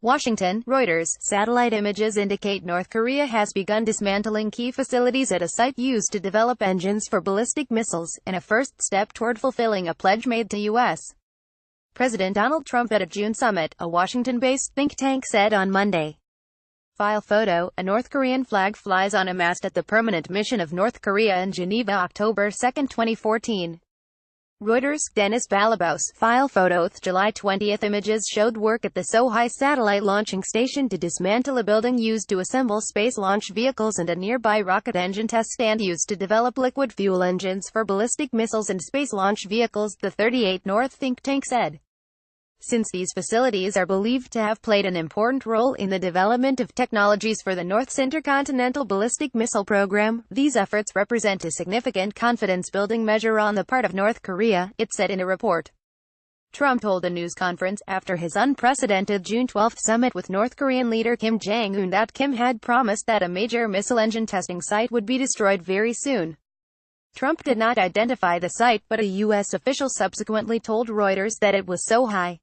Washington, Reuters. Satellite images indicate North Korea has begun dismantling key facilities at a site used to develop engines for ballistic missiles, in a first step toward fulfilling a pledge made to U.S. President Donald Trump at a June summit, a Washington-based think tank said on Monday. File photo: a North Korean flag flies on a mast at the permanent mission of North Korea in Geneva, October 2, 2014. Reuters. Dennis Balabos. File photo: July 20. Images showed work at the Sohae satellite launching station to dismantle a building used to assemble space launch vehicles and a nearby rocket engine test stand used to develop liquid fuel engines for ballistic missiles and space launch vehicles, the 38 North think tank said. Since these facilities are believed to have played an important role in the development of technologies for the North's intercontinental ballistic missile program, these efforts represent a significant confidence-building measure on the part of North Korea, it said in a report. Trump told a news conference after his unprecedented June 12 summit with North Korean leader Kim Jong-un that Kim had promised that a major missile engine testing site would be destroyed very soon. Trump did not identify the site, but a U.S. official subsequently told Reuters that it was Sohae.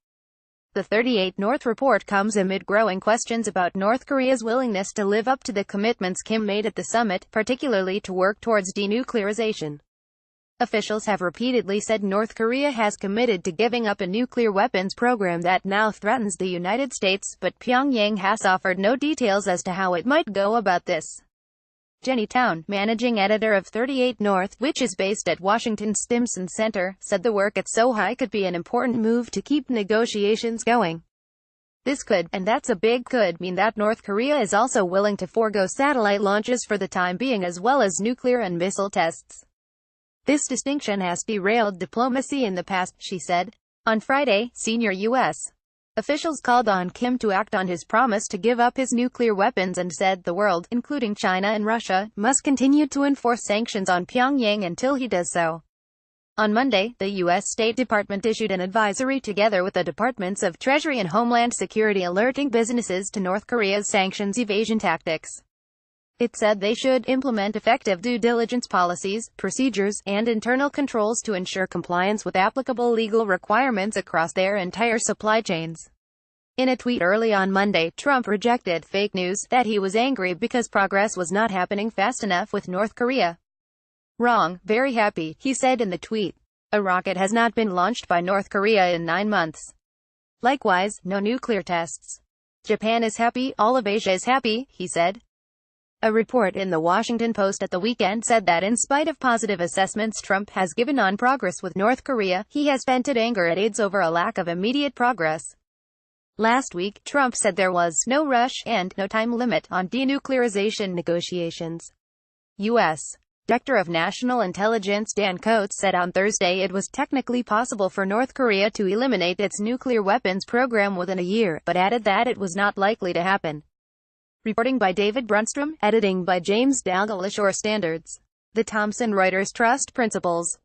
The 38 North report comes amid growing questions about North Korea's willingness to live up to the commitments Kim made at the summit, particularly to work towards denuclearization. Officials have repeatedly said North Korea has committed to giving up a nuclear weapons program that now threatens the United States, but Pyongyang has offered no details as to how it might go about this. Jenny Town, managing editor of 38 North, which is based at Washington's Stimson Center, said the work at Sohae could be an important move to keep negotiations going. This could, and that's a big could, mean that North Korea is also willing to forego satellite launches for the time being as well as nuclear and missile tests. This distinction has derailed diplomacy in the past, she said. On Friday, senior U.S. officials called on Kim to act on his promise to give up his nuclear weapons and said the world, including China and Russia, must continue to enforce sanctions on Pyongyang until he does so. On Monday, the U.S. State Department issued an advisory together with the Departments of Treasury and Homeland Security alerting businesses to North Korea's sanctions evasion tactics. It said they should implement effective due diligence policies, procedures, and internal controls to ensure compliance with applicable legal requirements across their entire supply chains. In a tweet early on Monday, Trump rejected fake news that he was angry because progress was not happening fast enough with North Korea. Wrong, very happy, he said in the tweet. A rocket has not been launched by North Korea in 9 months. Likewise, no nuclear tests. Japan is happy, all of Asia is happy, he said. A report in the Washington Post at the weekend said that in spite of positive assessments Trump has given on progress with North Korea, he has vented anger at aides over a lack of immediate progress. Last week, Trump said there was no rush and no time limit on denuclearization negotiations. U.S. Director of National Intelligence Dan Coats said on Thursday it was technically possible for North Korea to eliminate its nuclear weapons program within a year, but added that it was not likely to happen. Reporting by David Brunstrom, editing by James Dalglish. Standards. The Thomson Reuters Trust Principles.